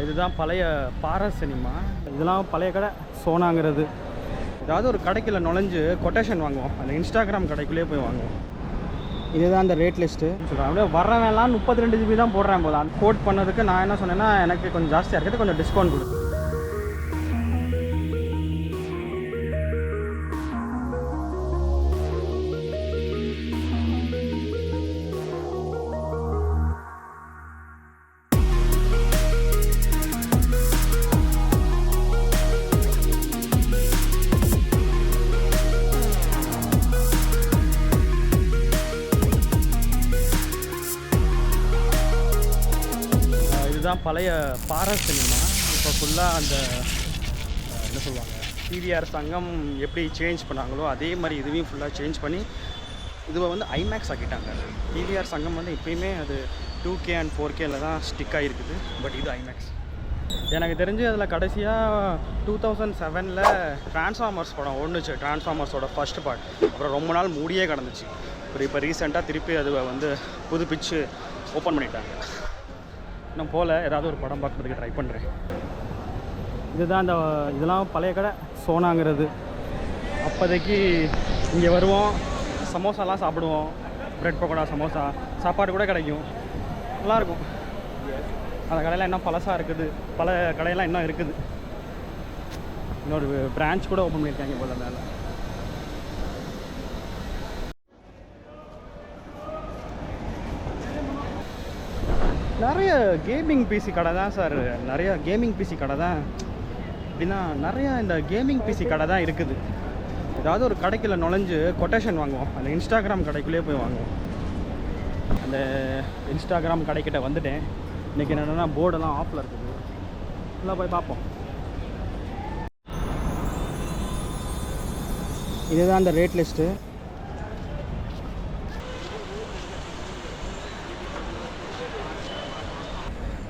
இதுதான் பழைய பாரா சினிமா. இதெல்லாம் பழைய கடை சோனாங்கிறது. ஏதாவது ஒரு கடைக்குள்ள நுழைஞ்சு கொட்டேஷன் வாங்குவோம். அந்த இன்ஸ்டாகிராம் கடைக்குள்ளேயே போய் வாங்குவோம். இதுதான் அந்த ரேட் லிஸ்ட்டு சொல்கிறேன். அப்படியே வரவேலாம் 32 GB தான் போடுறேன் போது. அந்த கோட் பண்ணதுக்கு நான் என்ன சொன்னேன்னா, எனக்கு கொஞ்சம் ஜாஸ்தியாக இருக்குது, கொஞ்சம் டிஸ்கவுண்ட் கொடுத்து. இதுதான் பழைய பாரா சினிமா. இப்போ ஃபுல்லாக அந்த என்ன சொல்லுவாங்க, டிவிஆர் சங்கம் எப்படி சேஞ்ச் பண்ணாங்களோ அதே மாதிரி இதுவையும் ஃபுல்லாக சேஞ்ச் பண்ணி இதுவை வந்து ஐமேக்ஸ் ஆக்கிட்டாங்க. டிவிஆர் சங்கம் வந்து இப்போயுமே அது 2K and 4Kல தான் ஸ்டிக் ஆகிருக்குது. பட் இது ஐமேக்ஸ். எனக்கு தெரிஞ்சு அதில் கடைசியாக 2007 டிரான்ஸ்ஃபார்மர்ஸ் படம் ஒன்றுச்சு. டிரான்ஸ்ஃபார்மர்ஸோட ஃபர்ஸ்ட் பார்ட். அப்புறம் ரொம்ப நாள் மூடியே கிடந்துச்சு. இப்போ ரீசெண்டாக திருப்பி அதுவை வந்து புதுப்பிச்சு ஓப்பன் பண்ணிட்டாங்க. நான் போல் ஏதாவது ஒரு படம் பார்க்குறதுக்கு ட்ரை பண்ணுறேன். இதுதான் இதெல்லாம் பழைய கடை சோனாங்கிறது. அப்போதைக்கு இங்கே வருவோம், சமோசாலாம் சாப்பிடுவோம். ப்ரெட் பக்கோடா, சமோசா, சாப்பாடு கூட கிடைக்கும், நல்லாயிருக்கும். அந்த கடையெல்லாம் இன்னும் பழசாக இருக்குது. பல கடையெல்லாம் இன்னும் இருக்குது. இன்னொரு பிரான்ச் கூட ஓப்பன் பண்ணியிருக்காங்க போல மேலே. நிறைய கேமிங் பிசி கடை தான் சார். நிறைய கேமிங் பிசி கடை தான். அப்படின்னா நிறையா இந்த கேமிங் பிசி கடை தான் இருக்குது. ஏதாவது ஒரு கடைக்குள்ள நுழைஞ்சு கொட்டேஷன் வாங்குவோம். அந்த இன்ஸ்டாகிராம் கடைக்குள்ளேயே போய் வாங்குவோம். அந்த இன்ஸ்டாகிராம் கடைக்கிட்ட வந்துட்டேன். இன்றைக்கி என்னென்னா போர்டெல்லாம் ஆஃபில் இருக்குது. எல்லாம் போய் பார்ப்போம். இதுதான் அந்த ரேட் லிஸ்ட்டு.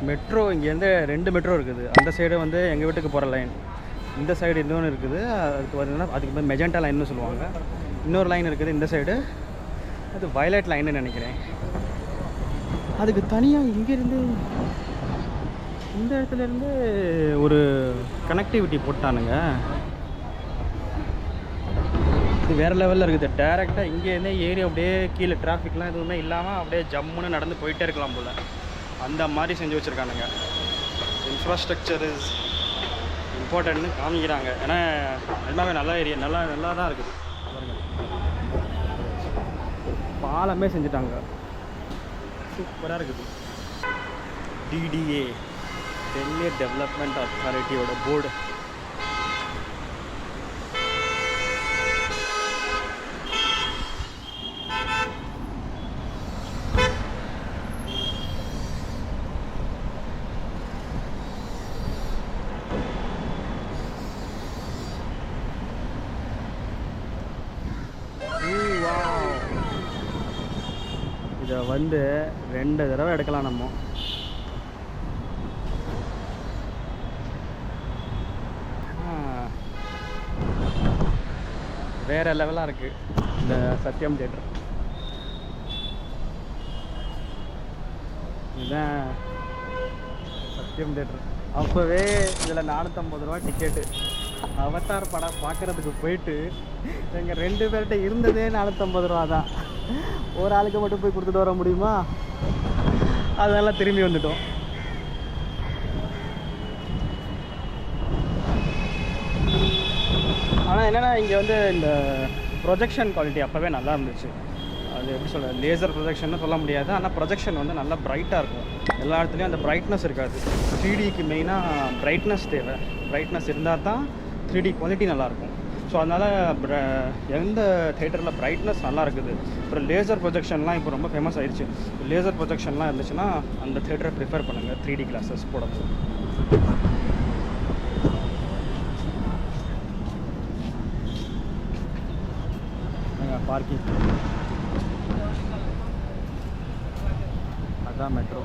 மெட்ரோ இங்கேருந்து 2 மெட்ரோ இருக்குது. அந்த சைடு வந்து எங்கள் வீட்டுக்கு போகிற லைன், இந்த சைடு இன்னொன்று இருக்குது. அதுக்கு பார்த்தீங்கன்னா அதுக்கு மெஜெண்டா லைன்னு சொல்லுவாங்க. இன்னொரு லைன் இருக்குது இந்த சைடு, அது வயலட் லைன்னு நினைக்கிறேன். அதுக்கு தனியாக இங்கேருந்து இந்த இடத்துலேருந்து ஒரு கனெக்டிவிட்டி போட்டானுங்க. இது வேறு லெவலில் இருக்குது. டேரெக்டாக இங்கேருந்தே ஏறி அப்படியே கீழே டிராஃபிக்லாம் எதுவுமே இல்லாமல் அப்படியே ஜம்முன்னு நடந்து போயிட்டே இருக்கலாம் போல். அந்த மாதிரி செஞ்சு வச்சுருக்கானுங்க. இன்ஃப்ராஸ்ட்ரக்சர் இஸ் இம்பார்ட்டன்ட்னு காமிக்கிறாங்க. ஏன்னா எல்லாமே நல்ல ஏரியா, நல்லா தான் இருக்குது. பாலமே செஞ்சுட்டாங்க, சூப்பராக இருக்குது. டிடிஏ, டெல்லி டெவலப்மெண்ட் அத்தாரிட்டியோட போர்டு. இதை வந்து 2 தடவை எடுக்கலாம் நம்ம. வேறு லெவலாக இருக்குது இந்த சத்யம் தியேட்டர். இதுதான் சத்யம் தியேட்டர். அப்போவே இதில் 450 ரூபா டிக்கெட்டு. அவதார் படம் பார்க்குறதுக்கு போயிட்டு எங்கள் 2 பேர்கிட்ட இருந்ததே 450 ரூபா தான். ஒரு ஆளுக்கு மட்டும் போய் கொடுத்துட்டு வர முடியுமா? அதெல்லாம் திரும்பி வந்துட்டோம். ஆனால் என்னென்னா இங்கே வந்து இந்த ப்ரொஜெக்ஷன் குவாலிட்டி அப்போவே நல்லா இருந்துச்சு. அது எப்படி சொல்ல, லேசர் ப்ரொஜெக்ஷன்னு சொல்ல முடியாது. ஆனால் ப்ரொஜெக்ஷன் வந்து நல்லா பிரைட்டாக இருக்கும். எல்லா இடத்துலையும் அந்த பிரைட்னஸ் இருக்காது. 3Dக்கு மெயினாக பிரைட்னஸ் தேவை. பிரைட்னஸ் இருந்தால் தான் 3D குவாலிட்டி நல்லாயிருக்கும். ஸோ அதனால் எந்த தேட்டரில் பிரைட்னஸ் நல்லா இருக்குது. அப்புறம் லேசர் ப்ரொஜெக்ஷன்லாம் இப்போ ரொம்ப ஃபேமஸ் ஆயிடுச்சு. லேசர் ப்ரொஜெக்ஷன்லாம் இருந்துச்சுன்னா அந்த தேட்டரை ப்ரிஃபர் பண்ணுங்கள் 3D கிளாஸஸ் போடுறது. பார்க்கிங் அதான் மெட்ரோ.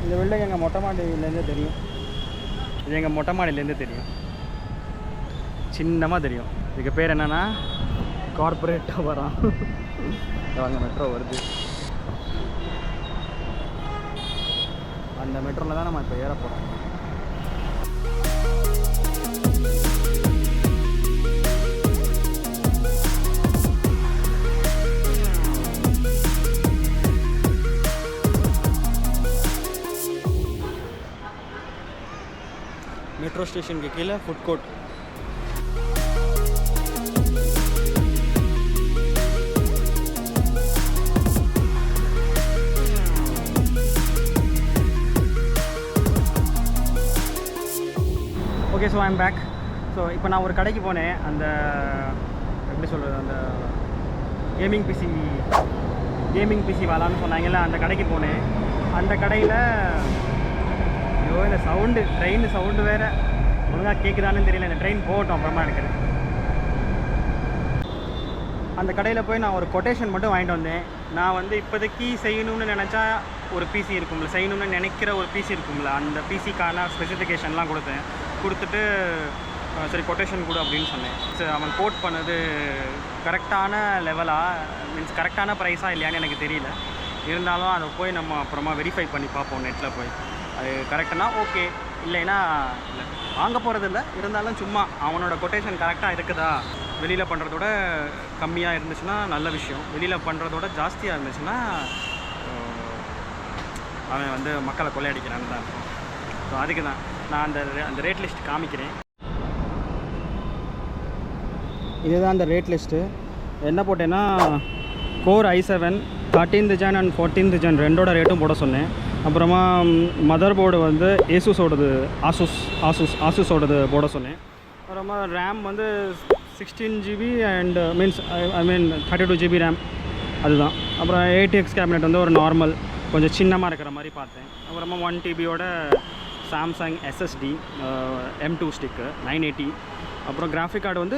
இந்த பில்டிங் எங்கள் மொட்டை மாடியிலேருந்தே தெரியும். இது எங்கள் மொட்டை மாடியிலேருந்தே தெரியும், சின்னமாக தெரியும். இதுக்கு பேர் என்னென்னா கார்பரேட் டவரான். அங்கே மெட்ரோ வருது. அந்த மெட்ரோவில் தான் நம்ம இப்போ ஏற போகிறோம். மெட்ரோ ஸ்டேஷனுக்கு கீழே food court. Okay, so I'm back. So இப்போ நான் ஒரு கடைக்கு போனேன். அந்த எப்படி சொல்கிறது, அந்த கேமிங் பிசி வாலான்னு சொன்னாங்கல்ல, அந்த கடைக்கு போனேன். அந்த கடையில் இந்த சவுண்டு, ட்ரெயின் சவுண்டு வேறு ஒழுங்காக கேட்குதான்னு தெரியல. இந்த ட்ரெயின் போகட்டும், அப்புறமா எடுக்கிறேன். அந்த கடையில் போய் நான் ஒரு கொட்டேஷன் மட்டும் வாங்கிட்டு வந்தேன். நான் வந்து இப்போதைக்கு செய்யணும்னு நினச்சா ஒரு பிசி இருக்கும்ல, செய்யணும்னு நினைக்கிற ஒரு பிசி இருக்கும்ல, அந்த பிசிக்கான ஸ்பெசிஃபிகேஷன்லாம் கொடுத்துட்டு சரி கொட்டேஷன் கொடு அப்படின்னு சொன்னேன். சரி, அவன் கோட் பண்ணது கரெக்டான லெவலாக, மீன்ஸ் கரெக்டான ப்ரைஸாக இல்லையான்னு எனக்கு தெரியல. இருந்தாலும் அதை போய் நம்ம அப்புறமா வெரிஃபை பண்ணி பார்ப்போம் நெட்டில் போய். அது கரெக்டுனா ஓகே, இல்லைன்னா இல்லை, வாங்க போகிறது இல்லை. இருந்தாலும் சும்மா அவனோட கொட்டேஷன் கரெக்டாக இருக்குதா, வெளியில் பண்ணுறதோட கம்மியாக இருந்துச்சுன்னா நல்ல விஷயம், வெளியில் பண்ணுறதோட ஜாஸ்தியாக இருந்துச்சுன்னா அவன் வந்து மக்களை கொள்ளையடிக்கிறான்னு தான் இருக்கும். ஸோ அதுக்கு தான் நான் அந்த ரேட் லிஸ்ட் காமிக்கிறேன். இதுதான் அந்த ரேட் லிஸ்ட்டு. என்ன போட்டேன்னா core i7 13th Gen and 14th Gen ரெண்டோட ரேட்டும் போட சொன்னேன். அப்புறமா மதர் போர்டு வந்து ஏசுஸோடது, ஆசூஸோடது போட சொன்னேன். அப்புறமா ரேம் வந்து 16 GB and I mean 32 GB RAM, அதுதான். அப்புறம் ATX கேபினெட் வந்து ஒரு நார்மல், கொஞ்சம் சின்னமாக இருக்கிற மாதிரி பார்த்தேன். அப்புறமா 1 TBயோட சாம்சங் SSD M2 ஸ்டிக்கு 980. அப்புறம் கிராஃபிக் கார்டு வந்து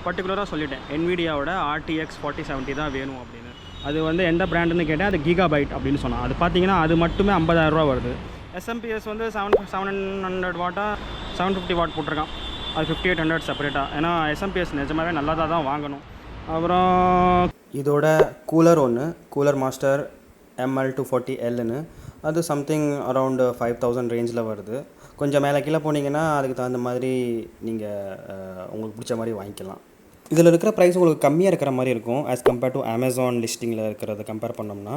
பர்டிகுலராக சொல்லிட்டேன், NVIDIAவோட RTX 4070 தான் வேணும் அப்படின்னு. அது வந்து எந்த பிராண்டுன்னு கேட்டேன், அது கிகாபைட் அப்படின்னு சொன்னான். அது பார்த்தீங்கன்னா அது மட்டுமே 50,000 வருது. SMPS வந்து 700 வாட்டாக 750 வாட் போட்டிருக்கான். அது 5800 செப்பரேட்டாக. ஏன்னா SMPS நிஜமாகவே நல்லா தான் வாங்கணும். அப்புறம் இதோட கூலர் கூலர் மாஸ்டர் ML240Lன்னு, அது சம்திங் அரவுண்டு 5000 ரேஞ்சில் வருது. கொஞ்சம் மேலே கீழே போனீங்கன்னா அதுக்கு தகுந்த மாதிரி நீங்கள் உங்களுக்கு பிடிச்ச மாதிரி வாங்கிக்கலாம். இதில் இருக்கிற ப்ரைஸ் உங்களுக்கு கம்மியாக இருக்கிற மாதிரி இருக்கும் ஆஸ் கம்பேர்ட் டு அமேசான் லிஸ்டிங்கில் இருக்கிறத கம்பேர் பண்ணோம்னா.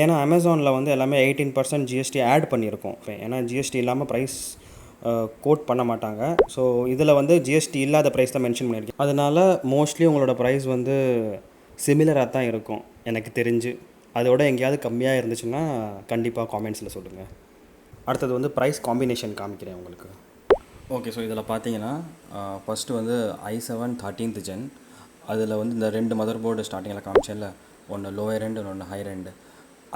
ஏன்னா அமேசானில் வந்து எல்லாமே 18% GST ஆட் பண்ணியிருக்கோம். ஏன்னா GST இல்லாமல் ப்ரைஸ் கோட் பண்ண மாட்டாங்க. ஸோ இதில் வந்து GST இல்லாத ப்ரைஸ் தான் மென்ஷன் பண்ணியிருக்கேன். அதனால் மோஸ்ட்லி உங்களோட ப்ரைஸ் வந்து சிமிலராக தான் இருக்கும் எனக்கு தெரிஞ்சு. அதோட எங்கேயாவது கம்மியாக இருந்துச்சுன்னா கண்டிப்பாக காமெண்ட்ஸில் சொல்லுங்கள். அடுத்தது வந்து ப்ரைஸ் காம்பினேஷன் காமிக்கிறேன் உங்களுக்கு. ஓகே, ஸோ இதில் பார்த்தீங்கன்னா ஃபஸ்ட்டு வந்து i7 13th Gen. அதில் வந்து இந்த 2 மதர் போர்டு ஸ்டார்டிங்கில் காமிச்சேன்ல, ஒன்று லோயர் எண்டு ஒன்று ஹையர் எண்டு.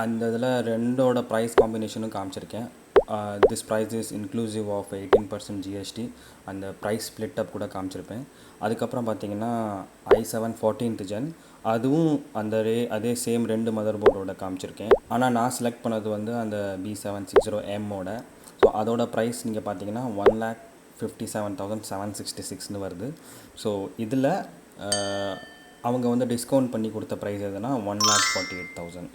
அந்த இதில் ரெண்டோட ப்ரைஸ் காம்பினேஷனும் காமிச்சிருக்கேன். This price is inclusive of 18% GST. அந்த ப்ரைஸ் ஸ்ப்ளிட் அப் கூட காமிச்சிருப்பேன். அதுக்கப்புறம் பார்த்தீங்கன்னா i7 14th Gen, அதுவும் அதே சேம் 2 மதர் போர்டோட காமிச்சிருக்கேன். ஆனால் நான் செலக்ட் பண்ணது வந்து அந்த B760Mோட. ஸோ அதோட ப்ரைஸ் நீங்கள் பார்த்தீங்கன்னா 1,57,766 வருது. ஸோ இதில் அவங்க வந்து டிஸ்கவுண்ட் பண்ணி கொடுத்த ப்ரைஸ் எதுனா 1,48,000.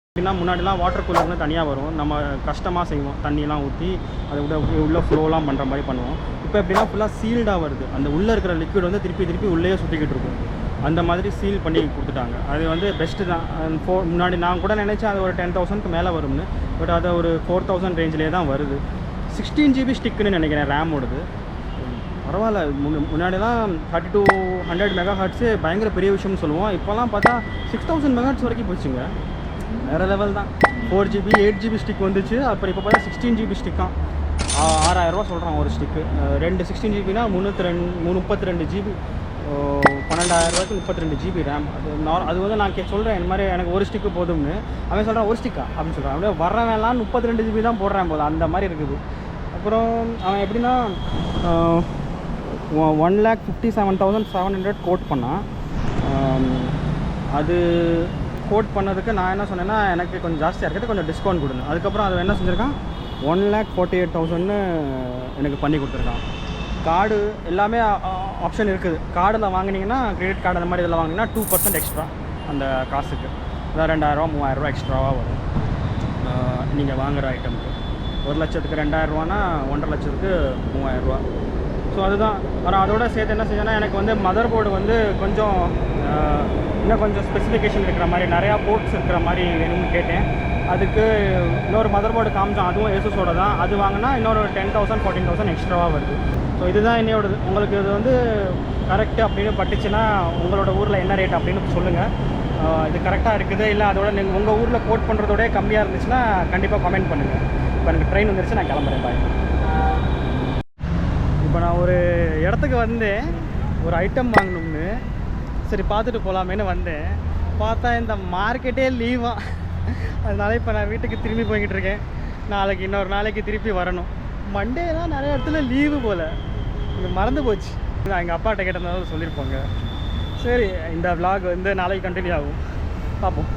அப்படின்னா முன்னாடிலாம் வாட்டர் கூலர்னு தனியாக வரும், நம்ம கஷ்டமாக செய்வோம், தண்ணியெலாம் ஊற்றி அதை உள்ளே ஃப்ளோலாம் பண்ணுற மாதிரி பண்ணுவோம். இப்போ எப்படின்னா ஃபுல்லாக சீல்டாக வருது. அந்த உள்ளே இருக்கிற லிக்விட் வந்து திருப்பி உள்ளே சுற்றிக்கிட்டு இருக்கும். அந்த மாதிரி சீல் பண்ணி கொடுத்துட்டாங்க. அது வந்து பெஸ்ட்டு தான். முன்னாடி நான் கூட நினச்சேன் அது ஒரு 10,000க்கு மேலே வரும்னு. பட் அது ஒரு 4,000 ரேஞ்சிலே தான் வருது. 16 GB ஸ்டிக்குன்னு நினைக்கிறேன் ரேமோடது. பரவாயில்ல. முன்னாடிலாம் 3200 MHz பயங்கர பெரிய விஷயம்னு சொல்லுவோம். இப்போலாம் பார்த்தா 6000 MHz வரைக்கும் போச்சுங்க. வேறு லெவல் தான். 4 GB 8 GB ஸ்டிக் வந்துச்சு. அப்புறம் இப்போ பார்த்தா 16 GB ஸ்டிக்கான். 6,000 சொல்கிறான் ஒரு ஸ்டிக்கு. 2 16 GBனா 32 GB, 12,000 32 GB RAM. அது வந்து நான் சொல்கிறேன் இந்த மாதிரி எனக்கு ஒரு ஸ்டிக்கு போதும்னு. அவன் சொல்கிறான் ஒரு ஸ்டிக்கா அப்படின்னு சொல்கிறான். அப்படியே வரவேலாம் 32 GB தான் போடுறேன் போது, அந்த மாதிரி இருக்குது. அப்புறம் அவன் எப்படின்னா 1,57,700 கோட் பண்ணான். அது கோட் பண்ணதுக்கு நான் என்ன சொன்னேன்னா எனக்கு கொஞ்சம் ஜாஸ்தியாக இருக்குது, கொஞ்சம் டிஸ்கவுண்ட் கொடுங்க. அதுக்கப்புறம் அதை என்ன செஞ்சுருக்கான் 1,48,000 எனக்கு பண்ணி கொடுத்துருக்கான். கார்டு எல்லாமே ஆப்ஷன் இருக்குது. கார்டில் வாங்கினீங்கன்னா கிரெடிட் கார்டு அந்த மாதிரி இதில் வாங்கினீங்கன்னா 2% எக்ஸ்ட்ரா அந்த காசுக்கு, அதான் 2000 3000 எக்ஸ்ட்ராவாக வரும் நீங்கள் வாங்குகிற ஐட்டமுக்கு. 1,00,000க்கு 2000 1,50,000 3000. ஸோ அதுதான். ஆனால் அதோட சேர்த்து என்ன செஞ்சேன்னா, எனக்கு வந்து மதர் போர்டு வந்து கொஞ்சம் இன்னும் கொஞ்சம் ஸ்பெசிஃபிகேஷன் இருக்கிற மாதிரி, நிறையா போர்ட்ஸ் இருக்கிற மாதிரி வேணும்னு கேட்டேன். அதுக்கு இன்னொரு மதர் போர்டு காமிச்சோம், அதுவும் ஏசுஸோட தான். அது வாங்கினா இன்னொரு 10,000 14,000 எக்ஸ்ட்ராவாக வருது. ஸோ இதுதான் என்னோடது. உங்களுக்கு இது வந்து கரெக்டு அப்படின்னு பட்டுச்சுன்னா உங்களோட ஊரில் என்ன ரேட் அப்படின்னு சொல்லுங்கள். இது கரெக்டாக இருக்குது இல்லை அதோட நீங்கள் உங்கள் ஊரில் கோட் பண்ணுறதோட கம்மியாக இருந்துச்சுன்னா கண்டிப்பாக கமெண்ட் பண்ணுங்கள். இப்போ எனக்கு ட்ரெயின் வந்துருச்சு, நான் கிளம்புறேன். பாய். இப்போ நான் ஒரு இடத்துக்கு வந்தேன், ஒரு ஐட்டம் வாங்கணும்னு. சரி பார்த்துட்டு போகலாமேன்னு வந்தேன். பார்த்தா இந்த மார்க்கெட்டே லீவாக, அதனால இப்போ நான் வீட்டுக்கு திரும்பி போய்கிட்டு இருக்கேன். நாளைக்கு இன்னொரு நாளைக்கு திருப்பி வரணும். மண்டே தான் நிறைய இடத்துல லீவு போல், இது மறந்து போச்சு. நான் எங்கள் அப்பாட்ட கேட்டதுனால சொல்லியிருப்போங்க. சரி, இந்த vlog வந்து நாளைக்கு கண்டினியூ ஆகும், பார்ப்போம்.